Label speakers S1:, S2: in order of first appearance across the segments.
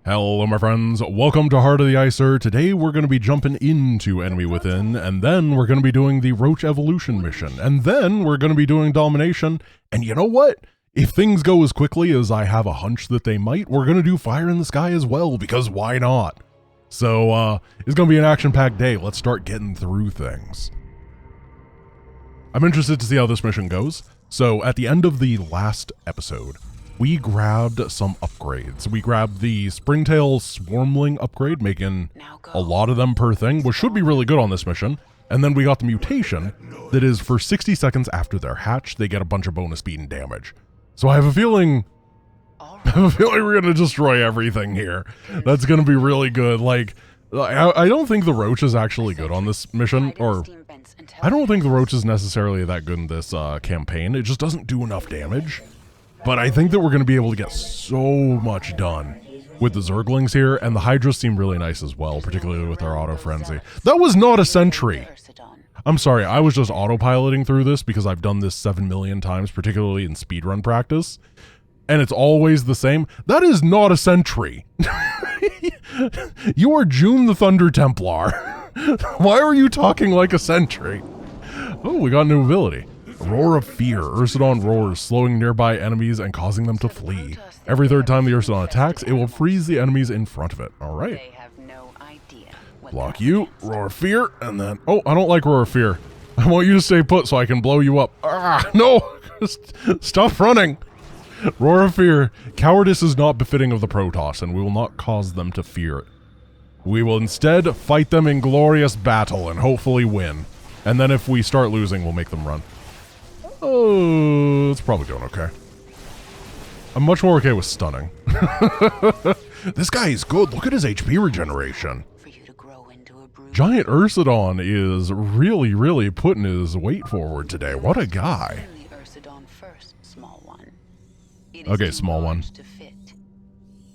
S1: Hello my friends, welcome to Heart of the Icer. Today we're going to be jumping into Enemy Within, and then we're going to be doing the Roach Evolution mission, and then we're going to be doing Domination, and you know what? If things go as quickly as I have a hunch that they might, we're going to do Fire in the Sky as well, because why not? So, it's going to be an action-packed day. Let's start getting through things. I'm interested to see how this mission goes. So, at the end of the last episode, we grabbed some upgrades. We grabbed the Springtail Swarmling upgrade, making a lot of them per thing, which should be really good on this mission. And then we got the mutation that is for 60 seconds after they're hatched, they get a bunch of bonus speed and damage. So I have a feeling we're going to destroy everything here. That's going to be really good. Like, I don't think the Roach is actually good on this mission, or I don't think the Roach is necessarily that good in this campaign. It just doesn't do enough damage. But I think that we're going to be able to get so much done with the Zerglings here, and the Hydras seem really nice as well, particularly with their Auto Frenzy. That was not a sentry! I'm sorry, I was just autopiloting through this because I've done this 7 million times, particularly in speedrun practice, and it's always the same. That is not a sentry! You are June the Thunder Templar. Why are you talking like a sentry? Oh, we got a new ability. Roar of Fear. Ursidon roars, slowing nearby enemies and causing them to flee. Every third time the Ursidon attacks, it will freeze the enemies in front of it. Alright. Block you, Roar of Fear, and then... Oh, I don't like Roar of Fear. I want you to stay put so I can blow you up. Ah, no! Stop running! Roar of Fear. Cowardice is not befitting of the Protoss, and we will not cause them to fear it. We will instead fight them in glorious battle and hopefully win. And then if we start losing, we'll make them run. Oh, it's probably doing okay. I'm much more okay with stunning. This guy is good. Look at his HP regeneration. Giant Ursidon is really putting his weight forward today. What a guy. Okay, small one.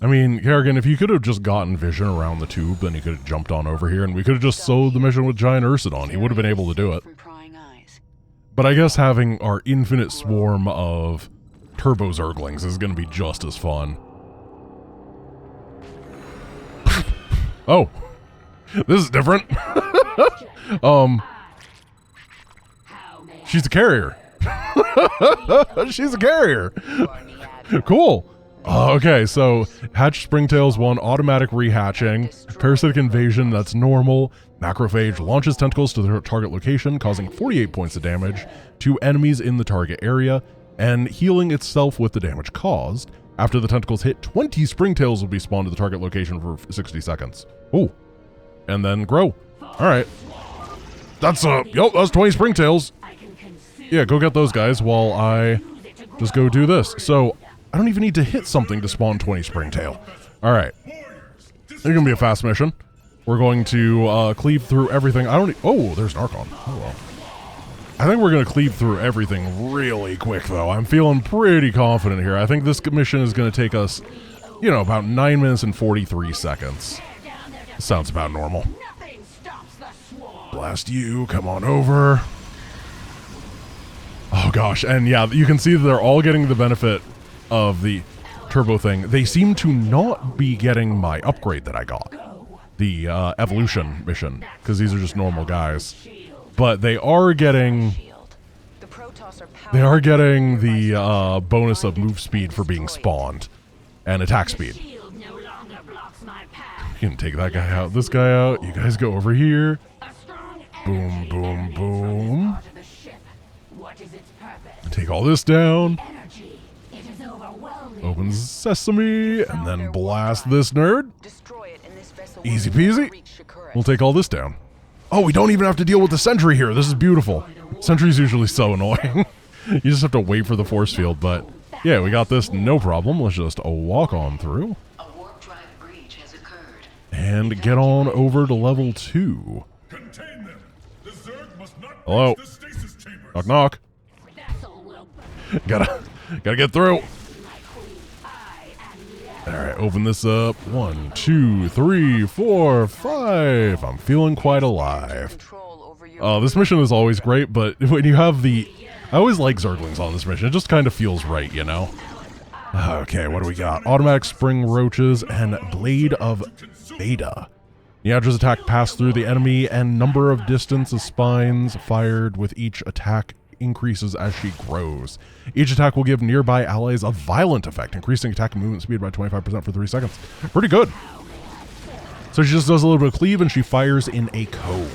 S1: I mean, Kerrigan, if you could have just gotten vision around the tube, then he could have jumped on over here, and we could have just soloed the mission with Giant Ursidon. He would have been able to do it. But I guess having our infinite swarm of Turbo Zerglings is going to be just as fun. Oh, this is different. She's a carrier. She's a carrier. Cool. Okay, so Hatch Springtails 1, automatic rehatching, Parasitic Invasion, that's normal. Macrophage launches tentacles to the target location, causing 48 points of damage to enemies in the target area, and healing itself with the damage caused. After the tentacles hit, 20 Springtails will be spawned to the target location for 60 seconds. Oh, and then grow. Alright. That's, that's 20 Springtails. Yeah, go get those guys while I just go do this. So, I don't even need to hit something to spawn 20 Springtail. Alright. It's gonna be a fast mission. We're going to cleave through everything. Oh, there's an Archon. Oh, well. I think we're going to cleave through everything really quick, though. I'm feeling pretty confident here. I think this mission is going to take us, you know, about 9 minutes and 43 seconds. Sounds about normal. Blast you. Come on over. Oh, gosh. And yeah, you can see that they're all getting the benefit of the turbo thing. They seem to not be getting my upgrade that I got. The evolution mission, because these are just normal guys, but they are getting the bonus of move speed for being spawned and attack speed. You can take that guy out, this guy out. You guys go over here. Boom, boom, boom. Take all this down. Open sesame, and then blast this nerd. Easy peasy. We'll take all this down. Oh, we don't even have to deal with the sentry here. This is beautiful. Sentry's usually so annoying. You just have to wait for the force field, but yeah, we got this no problem. Let's just walk on through. And get on over to level 2. Hello. Knock knock. Gotta get through. Alright, open this up. 1, 2, 3, 4, 5. I'm feeling quite alive. This mission is always great, but when you have the... I always like Zerglings on this mission. It just kind of feels right, you know? Okay, what do we got? Automatic spring roaches and blade of beta. Neadra's attack passed through the enemy, and number of distance of spines fired with each attack increases as she grows. Each attack will give nearby allies a violent effect, increasing attack and movement speed by 25% for 3 seconds. Pretty good. So she just does a little bit of cleave, and she fires in a cone.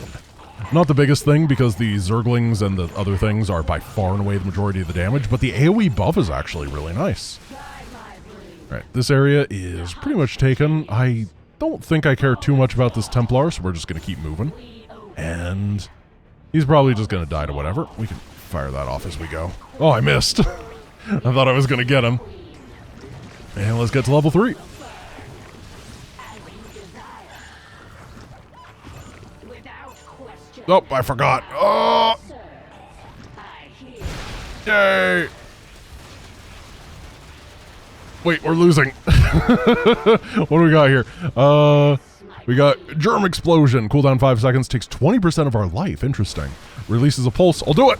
S1: Not the biggest thing, because the Zerglings and the other things are by far and away the majority of the damage, but the AoE buff is actually really nice. Alright, this area is pretty much taken. I don't think I care too much about this Templar, so we're just going to keep moving. And he's probably just going to die to whatever. We can fire that off as we go. Oh, I missed. I thought I was going to get him. And let's get to level 3. Oh, I forgot. Oh! Yay! Wait, we're losing. What do we got here? We got Germ Explosion. Cooldown 5 seconds. Takes 20% of our life. Interesting. Releases a pulse. I'll do it!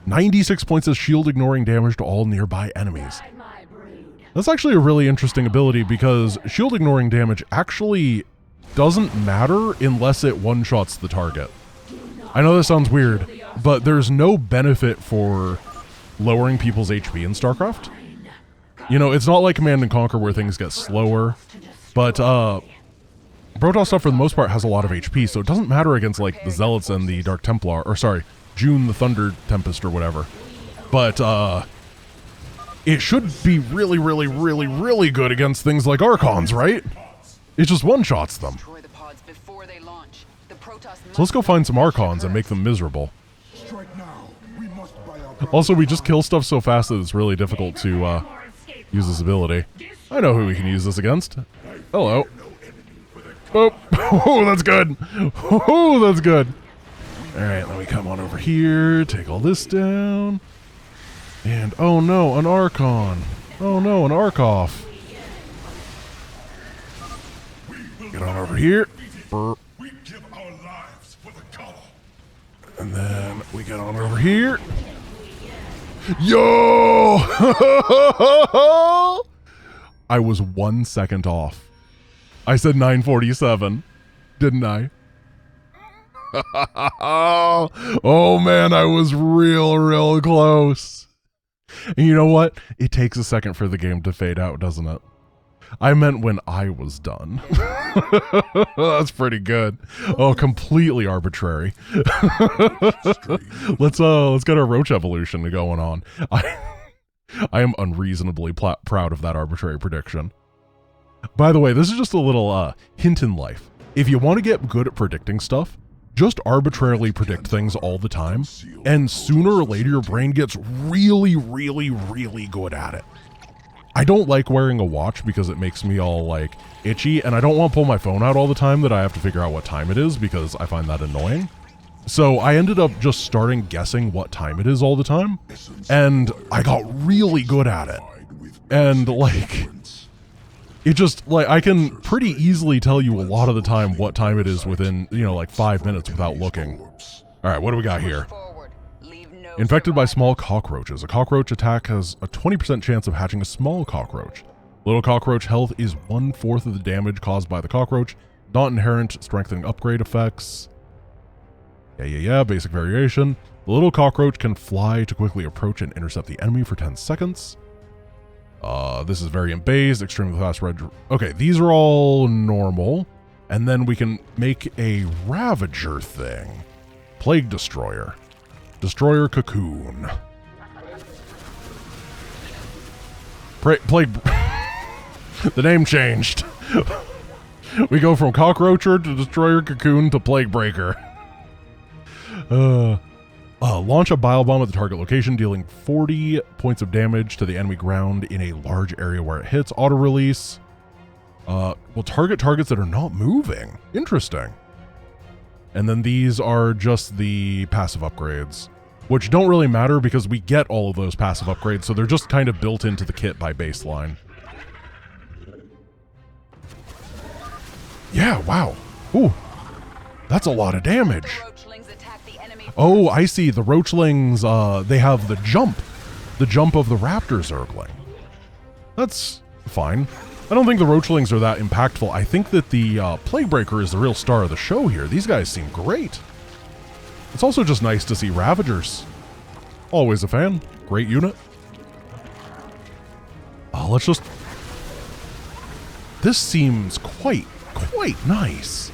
S1: 96 points of shield ignoring damage to all nearby enemies. That's actually a really interesting ability, because shield ignoring damage actually doesn't matter unless it one-shots the target. I know this sounds weird, but there's no benefit for lowering people's HP in StarCraft. You know, it's not like Command & Conquer where things get slower, but Protoss stuff for the most part has a lot of HP, so it doesn't matter against like the Zealots and the Dark Templar, or sorry, June the Thunder Tempest or whatever. But it should be really, really, really, really good against things like Archons, right? It just one-shots them. So let's go find some Archons and make them miserable. Also, we just kill stuff so fast that it's really difficult to use this ability. I know who we can use this against. Hello. Oh, oh, that's good. Oh, that's good. Alright, let me come on over here, take all this down. And, oh no, an Archon. Oh no, an Arkoff. Get on over here. Burp. And then we get on over here. Yo! I was 1 second off. I said 947, didn't I? Oh man, I was real close. And you know what? It takes a second for the game to fade out, doesn't it? I meant when I was done. That's pretty good. Oh, completely arbitrary. Let's get our Roach evolution going on. I am unreasonably proud of that arbitrary prediction. By the way, this is just a little hint in life. If you want to get good at predicting stuff, just arbitrarily predict things all the time, and sooner or later your brain gets really good at it. I don't like wearing a watch because it makes me all like itchy, and I don't want to pull my phone out all the time that I have to figure out what time it is because I find that annoying. So I ended up just starting guessing what time it is all the time, and I got really good at it. And like, it just, like, I can pretty easily tell you a lot of the time what time it is within, you know, like 5 minutes without looking. All right, what do we got here? Infected by small cockroaches. A cockroach attack has a 20% chance of hatching a small cockroach. Little cockroach health is 1/4 of the damage caused by the cockroach. Not inherent strengthening upgrade effects. Yeah, basic variation. The little cockroach can fly to quickly approach and intercept the enemy for 10 seconds. This is variant based, extremely fast red. Okay, these are all normal. And then we can make a Ravager thing. Plague Destroyer. Destroyer Cocoon. Plague... The name changed. We go from Cockroacher to Destroyer Cocoon to Plague Breaker. Launch a bile bomb at the target location, dealing 40 points of damage to the enemy ground in a large area where it hits. Auto release. Will target targets that are not moving. Interesting. And then these are just the passive upgrades, which don't really matter because we get all of those passive upgrades, so they're just kind of built into the kit by baseline. Yeah, wow. Ooh, that's a lot of damage. Oh, I see. The Roachlings, they have the jump of the Raptor Zergling. That's fine. I don't think the Roachlings are that impactful. I think that the Plaguebreaker is the real star of the show here. These guys seem great. It's also just nice to see Ravagers. Always a fan. Great unit. Let's just... This seems quite nice.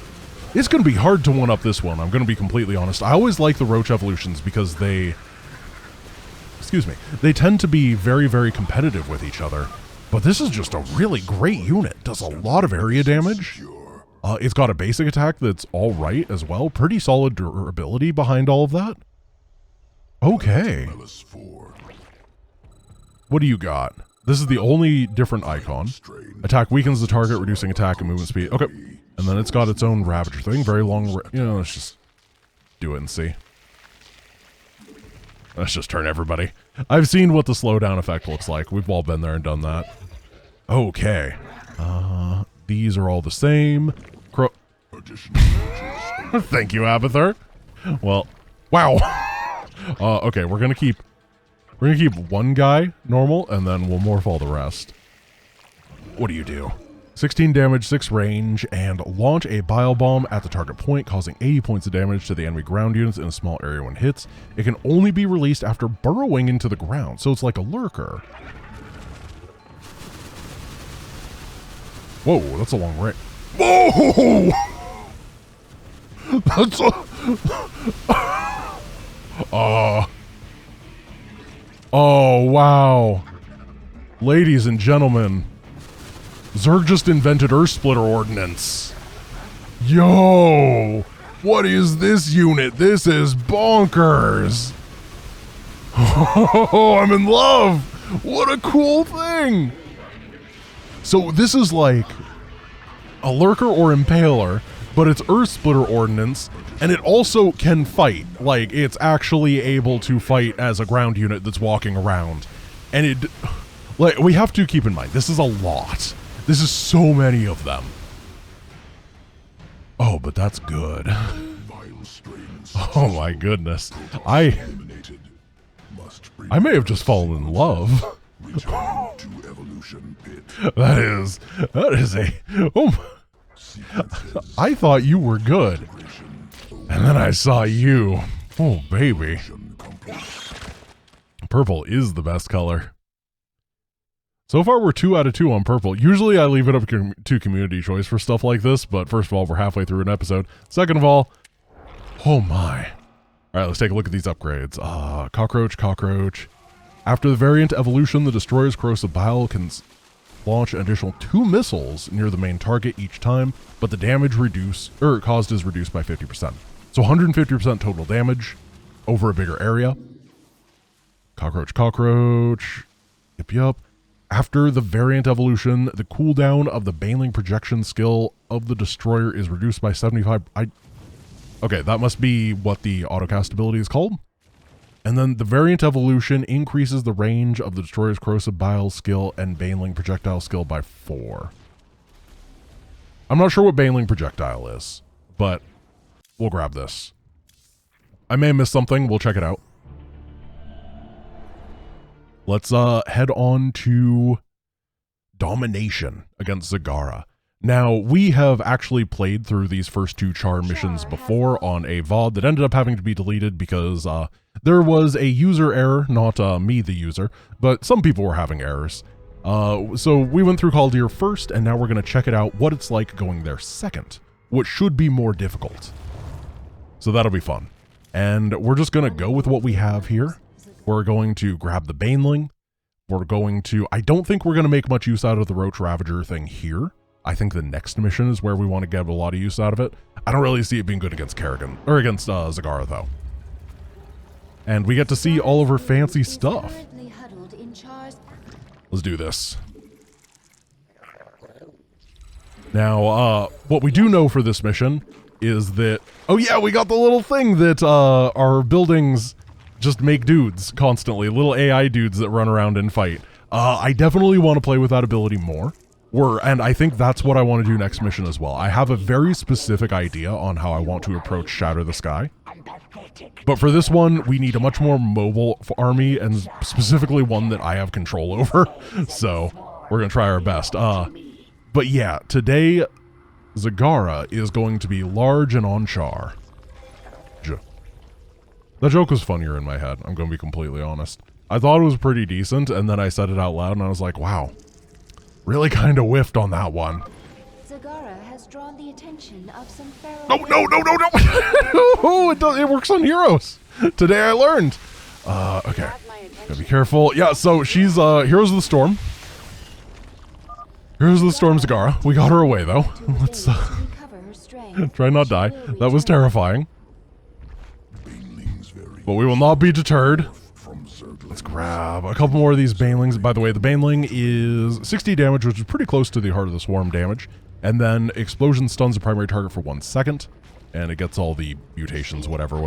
S1: It's going to be hard to one-up this one, I'm going to be completely honest. I always like the Roach evolutions because they... Excuse me. They tend to be very, very competitive with each other. But this is just a really great unit. Does a lot of area damage. It's got a basic attack that's all right as well. Pretty solid durability behind all of that. Okay. What do you got? This is the only different icon. Attack weakens the target, reducing attack and movement speed. Okay. And then it's got its own Ravager thing. Very long... You know, let's just do it and see. Let's just turn everybody. I've seen what the slowdown effect looks like. We've all been there and done that. Okay. These are all the same. Thank you, Abathur. Well, wow. Okay, we're gonna keep one guy normal, and then we'll morph all the rest. What do you do? 16 damage, 6 range, and launch a bile bomb at the target point, causing 80 points of damage to the enemy ground units in a small area when hits. It can only be released after burrowing into the ground, so it's like a lurker. Whoa, that's a long range. Whoa! That's a... Oh, wow. Ladies and gentlemen, Zerg just invented Earth Splitter Ordnance. Yo! What is this unit? This is bonkers! Oh, I'm in love! What a cool thing! So this is like a lurker or impaler, but it's Earth Splitter Ordnance, and it also can fight. Like, it's actually able to fight as a ground unit that's walking around. And it... Like, we have to keep in mind, this is a lot. This is so many of them. Oh, but that's good. Oh my goodness. I may have just fallen in love. That is a... Oh, I thought you were good. And then I saw you. Oh, baby. Purple is the best color. So far, we're 2 out of 2 on purple. Usually, I leave it up to community choice for stuff like this, but first of all, we're halfway through an episode. Second of all, oh my. All right, let's take a look at these upgrades. Cockroach. After the variant evolution, the destroyer's corrosive bile can launch an additional 2 missiles near the main target each time, but the damage caused is reduced by 50%. So 150% total damage over a bigger area. Cockroach. Yup. After the variant evolution, the cooldown of the Baneling projection skill of the destroyer is reduced by 75. Okay, that must be what the autocast ability is called. And then the variant evolution increases the range of the destroyer's corrosive bile skill and Baneling projectile skill by 4. I'm not sure what Baneling projectile is, but we'll grab this. I may have missed something. We'll check it out. Let's head on to Domination against Zagara. Now, we have actually played through these first 2 Char missions before on a VOD that ended up having to be deleted because there was a user error, not me the user, but some people were having errors. So we went through Kaldir first, and now we're going to check it out what it's like going there second, which should be more difficult. So that'll be fun. And we're just going to go with what we have here. We're going to grab the Baneling. We're going to... I don't think we're going to make much use out of the Roach Ravager thing here. I think the next mission is where we want to get a lot of use out of it. I don't really see it being good against Kerrigan, or against Zagara, though. And we get to see all of her fancy stuff. Let's do this. Now, what we do know for this mission is that... Oh yeah, we got the little thing that our buildings just make dudes constantly. Little AI dudes that run around and fight. I definitely want to play with that ability more. And I think that's what I want to do next mission as well. I have a very specific idea on how I want to approach Shatter the Sky. But for this one, we need a much more mobile army, and specifically one that I have control over. So we're going to try our best. But yeah, today, Zagara is going to be large and on char. The joke was funnier in my head, I'm going to be completely honest. I thought it was pretty decent, and then I said it out loud, and I was like, wow. Really kind of whiffed on that one.
S2: Zagara has drawn the attention of some feral...
S1: No. Oh, it works on heroes. Today I learned. Okay. Gotta be careful. Yeah, so she's, Heroes of the Storm. Heroes of the Storm Zagara. We got her away, though. Let's, try not die. That was terrifying. But we will not be deterred. Let's grab a couple more of these banelings. By the way, the baneling is 60 damage, which is pretty close to the Heart of the Swarm damage. And then Explosion stuns the primary target for 1 second. And it gets all the mutations, whatever.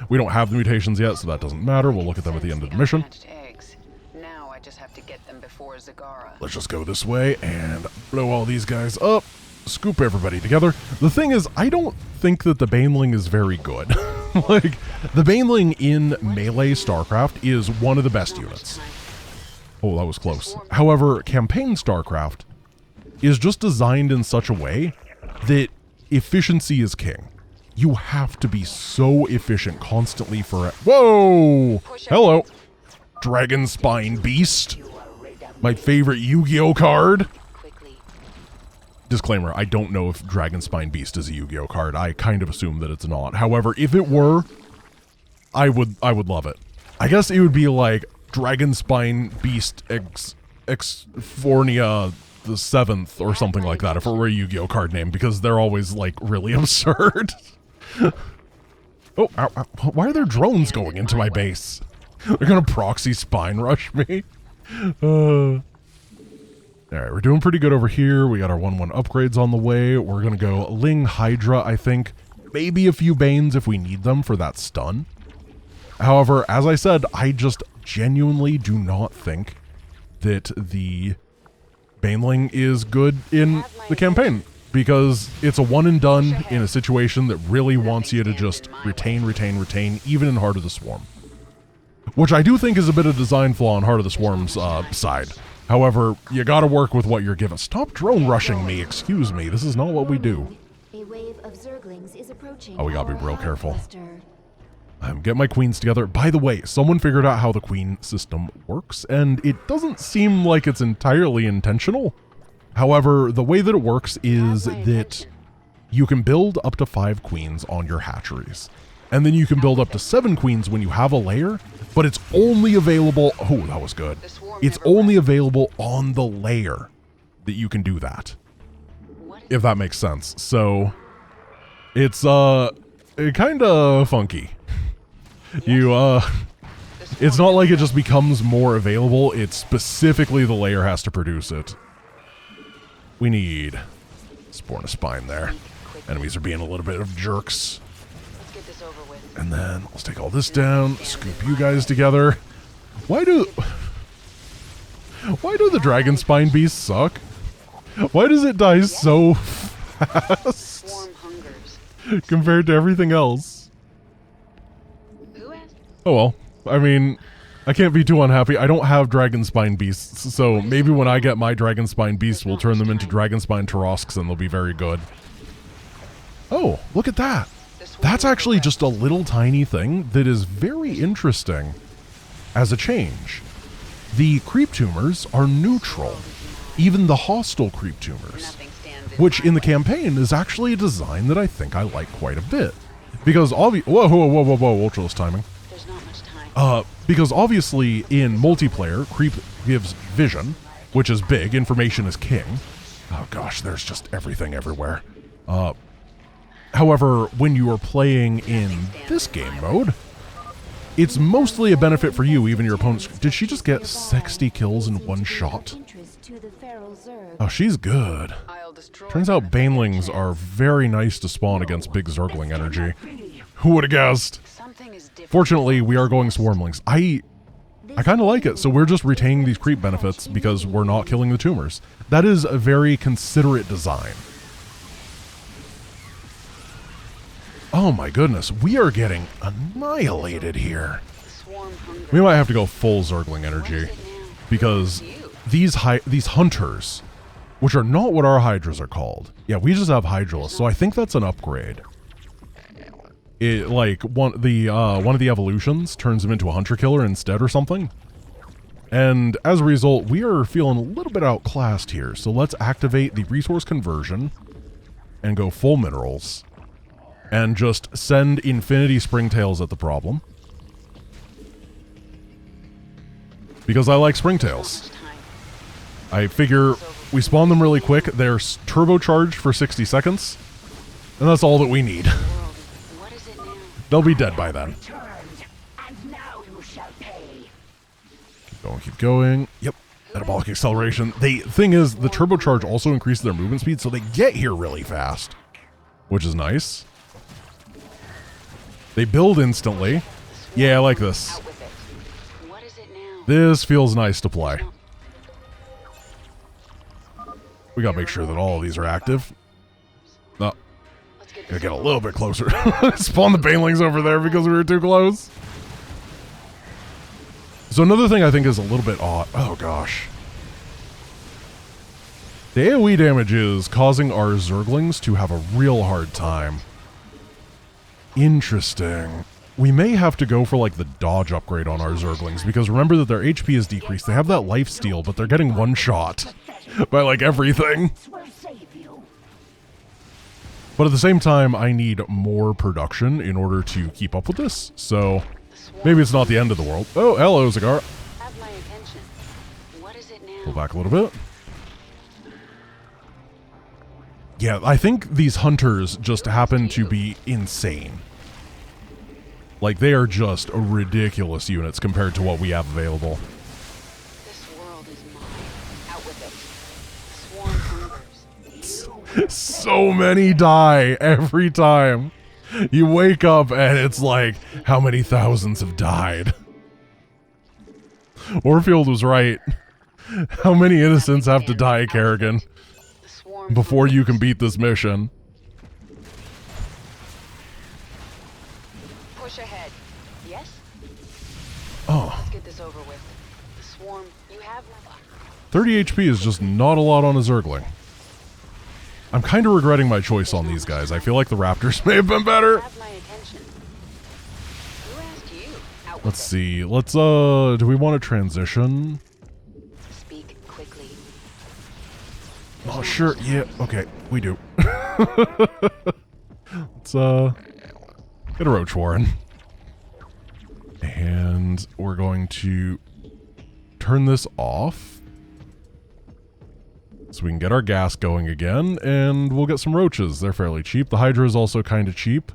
S1: We don't have the mutations yet, so that doesn't matter. We'll look at them at the end of the mission.
S3: Now I just have to get them before Zagara.
S1: Let's just go this way and blow all these guys up. Scoop everybody together. The thing is, I don't think that the baneling is very good. Like, the baneling in melee StarCraft is one of the best units. Oh, that was close. However, campaign StarCraft is just designed in such a way that efficiency is king. You have to be so efficient constantly for it. Whoa! Hello. Dragon Spine Beast. My favorite Yu-Gi-Oh card. Disclaimer, I don't know if Dragon Spine Beast is a Yu-Gi-Oh card. I kind of assume that it's not. However, if it were, I would love it. I guess it would be like Dragon Spine Beast Exfornia the 7th or something like that if it were a Yu-Gi-Oh card name, because they're always like really absurd. Oh, ow. Why are there drones going into my base? They're gonna proxy spine rush me. Alright, we're doing pretty good over here. We got our 1/1 upgrades on the way. We're going to go Ling Hydra, I think. Maybe a few Banes if we need them for that stun. However, as I said, I just genuinely do not think that the Baneling is good in the campaign. Because it's a one and done in a situation that really wants you to just retain, even in Heart of the Swarm. Which I do think is a bit of design flaw on Heart of the Swarm's side. However, you gotta work with what you're given. Stop drone rushing me, excuse me. This is not what we do.
S2: A wave of Zerglings is approaching.
S1: Oh, we gotta be real careful. Get my queens together. By the way, someone figured out how the queen system works, and it doesn't seem like it's entirely intentional. However, the way that it works is that you can build up to 5 queens on your hatcheries. And then you can build up to 7 queens when you have a lair, but it's only available... Oh, that was good. It's only available on the lair that you can do that. If that makes sense. So, it's, kind of funky. It's not like it just becomes more available. It's specifically the lair has to produce it. We need Spawn a Spine there. Enemies are being a little bit of jerks. And then let's take all this down, scoop you guys together. Why do the Dragon Spine Beasts suck? Why does it die so fast compared to everything else? Oh well, I mean, I can't be too unhappy. I don't have Dragon Spine Beasts, so maybe when I get my Dragon Spine Beasts, we'll turn them into Dragon Spine Tarosks and they'll be very good. Oh, look at that. That's actually just a little tiny thing that is very interesting as a change. The creep tumors are neutral, even the hostile creep tumors, which in the campaign is actually a design that I think I like quite a bit. Because whoa, Ultraless timing. Because obviously in multiplayer, creep gives vision, which is big, information is king. Oh gosh, there's just everything everywhere. However, when you are playing in this game mode, it's mostly a benefit for you, even your opponents. Did she just get 60 kills in one shot? Oh, she's good. Turns out Banelings are very nice to spawn against big Zergling energy. Who would have guessed? Fortunately, we are going Swarmlings. I kind of like it, so we're just retaining these creep benefits because we're not killing the tumors. That is a very considerate design. Oh my goodness, we are getting annihilated here. We might have to go full Zergling energy, because these hunters, which are not what our hydras are called. Yeah, we just have hydralists, so I think that's an upgrade. It, like, one of the evolutions turns him into a hunter killer instead or something. And as a result, we are feeling a little bit outclassed here. So let's activate the resource conversion and go full minerals. And just send infinity springtails at the problem. Because I like springtails. I figure we spawn them really quick. They're turbocharged for 60 seconds. And that's all that we need. They'll be dead by then. Keep going. Yep. Metabolic acceleration. The thing is, the turbocharge also increases their movement speed, so they get here really fast. Which is nice. They build instantly. Yeah, I like this. This feels nice to play. We gotta make sure that all of these are active. Oh. Gotta get a little bit closer. Spawn the banelings over there because we were too close. So another thing I think is a little bit odd. Oh gosh. The AoE damage is causing our Zerglings to have a real hard time. Interesting. We may have to go for like the dodge upgrade on our Zerglings, because remember that their HP is decreased. They have that life steal, but they're getting one shot by like everything. But at the same time, I need more production in order to keep up with this. So maybe it's not the end of the world. Oh, hello, Zagar. Pull back a little bit. Yeah, I think these hunters just happen to be insane. Like, they are just ridiculous units compared to what we have available.
S3: This world is mine. Out with it. Swarm hungers.
S1: So many die every time. You wake up and it's like, how many thousands have died? Orfield was right. How many innocents have to die, Kerrigan, before you can beat this mission?
S3: Push ahead. Yes?
S1: Oh.
S3: Let's get this over with. The swarm, you have
S1: 30 HP is just not a lot on a Zergling. I'm kind of regretting my choice on these guys. I feel like the Raptors may have been better.
S3: have my attention. Who asked you? Out with
S1: Let's
S3: it.
S1: see. Let's, do we want to transition?
S3: Speak quickly.
S1: Oh, sure. Yeah, okay. We do. Let's, get a Roach Warren. And we're going to turn this off so we can get our gas going again, and we'll get some roaches. They're fairly cheap. The Hydra is also kind of cheap.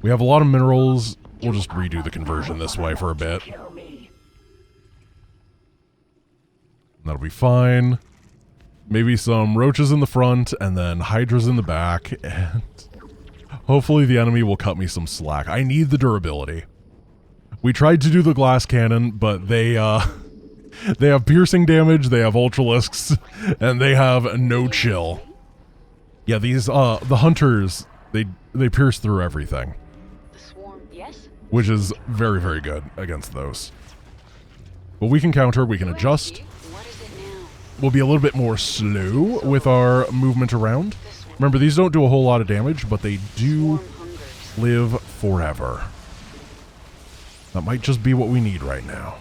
S1: We have a lot of minerals. We'll just redo the conversion this way for a bit. That'll be fine. Maybe some roaches in the front, and then Hydras in the back, and hopefully the enemy will cut me some slack. I need the durability. We tried to do the glass cannon, but they have piercing damage, they have ultralisks, and they have no chill. Yeah, these, the hunters, they pierce through everything.
S3: The swarm, yes?
S1: Which is very, very good against those. But we can counter, we can adjust.
S3: What is it now?
S1: We'll be a little bit more slow with our movement around. Remember, these don't do a whole lot of damage, but they do
S3: Swarm hungers.
S1: live forever. That might just be what we need right now.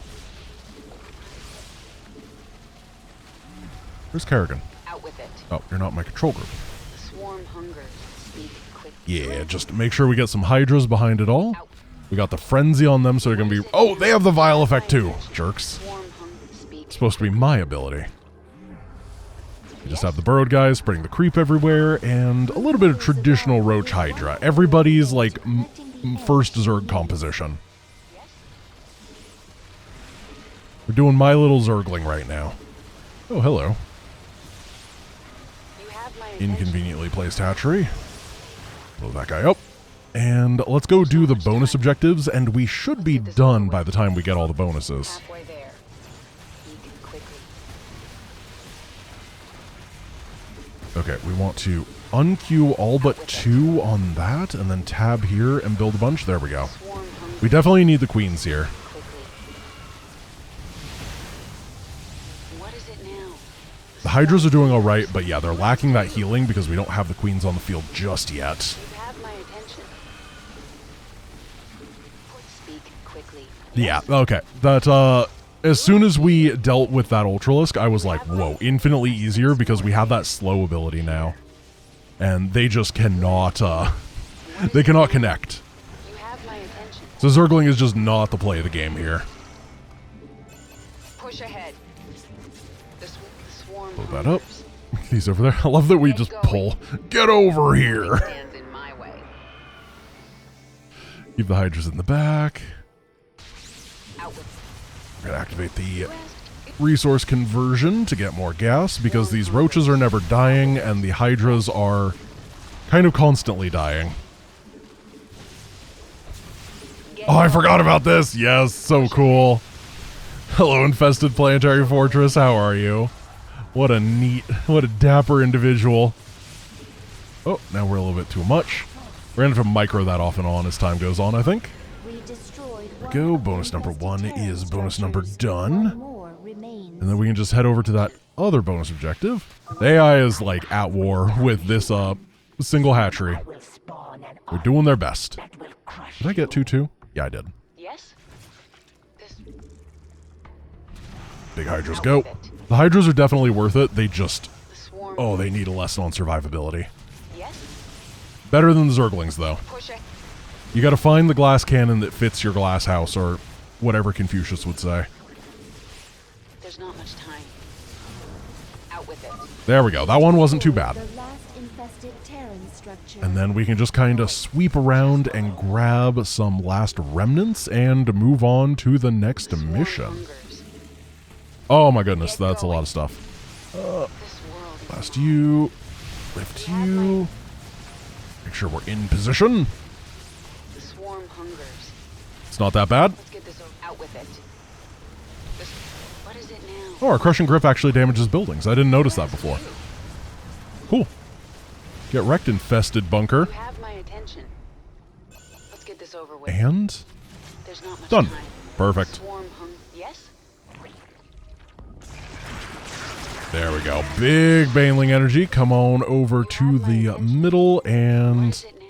S1: Where's Kerrigan?
S3: Out with it.
S1: Oh, you're not in my control group.
S3: The swarm hungers. Speak quickly.
S1: Yeah, just make sure we get some Hydras behind it all. We got the Frenzy on them, so they're going to be... Oh, they have the Vile effect too, jerks.
S3: Swarm hungers. Speak.
S1: It's supposed to be my ability. You just have the burrowed guys spreading the creep everywhere, and a little bit of traditional Roach Hydra. Everybody's, like, first Zerg composition. We're doing my little Zergling right now. Oh, hello.
S3: You have my attention.
S1: Inconveniently placed hatchery. Blow that guy up. And let's go do the bonus objectives, and we should be done by the time we get all the bonuses.
S3: Halfway there. Speak quickly.
S1: Okay, we want to unqueue all but 2 on that, and then tab here and build a bunch. There we go.
S3: Swarm hungers.
S1: We definitely need the queens here.
S3: Quickly. What
S1: Hydras are doing all right, but yeah, they're lacking that healing because we don't have the queens on the field just yet.
S3: You have my attention. Speak quickly.
S1: Yeah, okay. That, as soon as we dealt with that Ultralisk, I was like, whoa, infinitely easier because we have that slow ability now. And they just cannot, they cannot connect.
S3: You have my attention.
S1: So Zergling is just not the play of the game here.
S3: Push ahead. The swarm.
S1: Load that up. He's over there. I love that we just pull. Get over here.
S3: Stands in my way.
S1: Keep the Hydras in the back.
S3: Out with.
S1: We're gonna activate the resource conversion to get more gas because these roaches are never dying and the Hydras are kind of constantly dying. Oh, I forgot about this. Yes, so cool. Hello, infested planetary fortress. How are you? What a dapper individual. Oh, now we're a little bit too much. We're gonna have to micro that off and on as time goes on, I think.
S2: We destroyed
S1: There we go. Bonus number 1 is bonus number done.
S2: more remains.
S1: And then we can just head over to that other bonus objective. The AI is like at war with this single hatchery. They're doing their best. Did I get 2-2? Yeah, I did.
S3: Yes. This.
S1: Big Hydras go. The Hydras are definitely worth it. They just,
S3: The swarm.
S1: oh, they need a lesson on survivability.
S3: Yes.
S1: Better than the Zerglings, though.
S3: Push ahead.
S1: You gotta find the glass cannon that fits your glass house, or whatever Confucius would say.
S3: There's not much time. Out with it.
S1: There we go. That one wasn't too bad.
S2: The last infested Terran structure.
S1: And then we can just kind of sweep around and grab some last remnants and move on to the next mission.
S3: Hungers.
S1: Oh my goodness, that's a lot of stuff.
S3: This world is
S1: Last you, lift you. Make sure we're in position.
S3: the swarm hungers.
S1: It's not that bad.
S3: Let's get this out with it. This. What is it now?
S1: Oh, our crushing grip actually damages buildings. I didn't notice that before. Cool. Get wrecked, infested bunker.
S3: You have my attention. Let's get this over with.
S1: And
S3: There's not much
S1: done.
S3: time.
S1: Perfect.
S3: Swarm yes?
S1: There we go. Big Baneling energy. Come on over to the middle,
S3: What
S1: and
S3: is it now?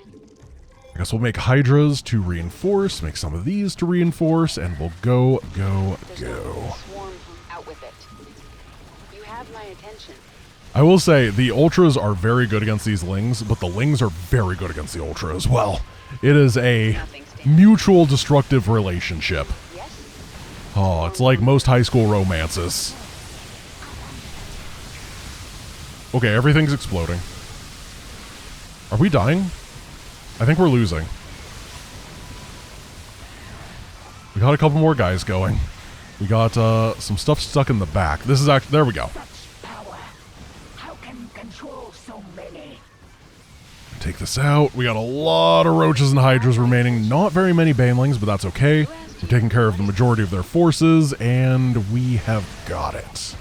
S1: I guess we'll make Hydras to reinforce, make some of these to reinforce, and we'll go, go,
S3: There's
S1: go.
S3: swarm out with it. You have my attention.
S1: I will say, the Ultras are very good against these Lings, but the Lings are very good against the Ultra as well. It is a
S3: Nothing stands.
S1: mutual destructive relationship.
S3: Yes?
S1: Oh, it's like most high school romances. Okay, everything's exploding. Are we dying? I think we're losing. We got a couple more guys going. We got some stuff stuck in the back. This is actually, there we go. Take this out. We got a lot of roaches and hydras remaining. Not very many banelings, but that's okay. We're taking care of the majority of their forces, and we have got it.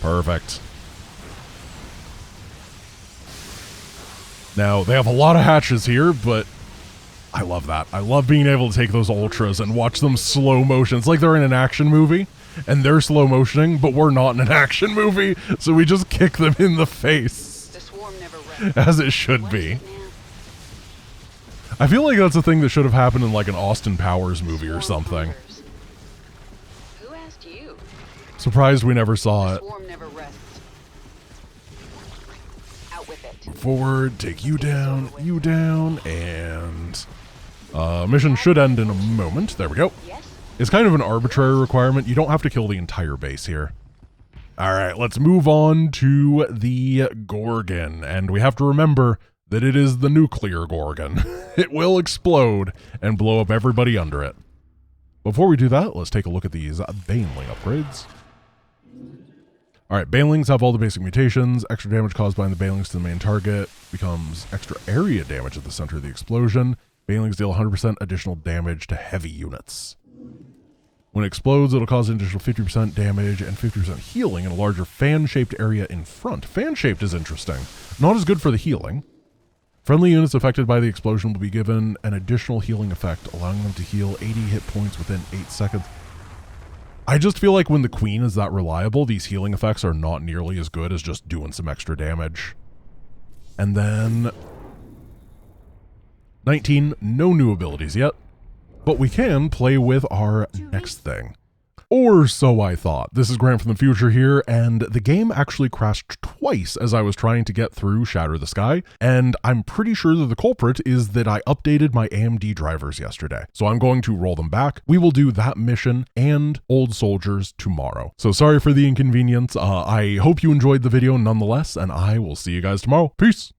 S1: Perfect. Now, they have a lot of hatches here, but I love that. I love being able to take those ultras and watch them slow motion. It's like they're in an action movie, and they're slow motioning, but we're not in an action movie, so we just kick them in the face.
S3: The swarm never rests.
S1: As it should
S3: What
S1: be.
S3: is it now?
S1: I feel like that's a thing that should have happened in like an Austin Powers movie or
S3: Swarm
S1: something.
S3: hungers. Who asked you?
S1: Surprised we never saw
S3: The
S1: it.
S3: swarm never rests. Out with it.
S1: Forward, take you down, and mission should end in a moment. There we go.
S3: Yes?
S1: It's kind of an arbitrary requirement. You don't have to kill the entire base here. All right, let's move on to the Gorgon, and we have to remember that it is the nuclear Gorgon. It will explode and blow up everybody under it. Before we do that, let's take a look at these Baneling upgrades. All right, Banelings have all the basic mutations. Extra damage caused by the Banelings to the main target becomes extra area damage at the center of the explosion. Banelings deal 100% additional damage to heavy units. When it explodes, it'll cause an additional 50% damage and 50% healing in a larger fan-shaped area in front. Fan-shaped is interesting. Not as good for the healing. Friendly units affected by the explosion will be given an additional healing effect, allowing them to heal 80 hit points within 8 seconds. I just feel like when the queen is that reliable, these healing effects are not nearly as good as just doing some extra damage. And then 19, no new abilities yet, but we can play with our next thing. Or so I thought. This is Grant from the future here, and the game actually crashed twice as I was trying to get through Shatter the Sky, and I'm pretty sure that the culprit is that I updated my AMD drivers yesterday. So I'm going to roll them back. We will do that mission and Old Soldiers tomorrow. So sorry for the inconvenience. I hope you enjoyed the video nonetheless, and I will see you guys tomorrow. Peace!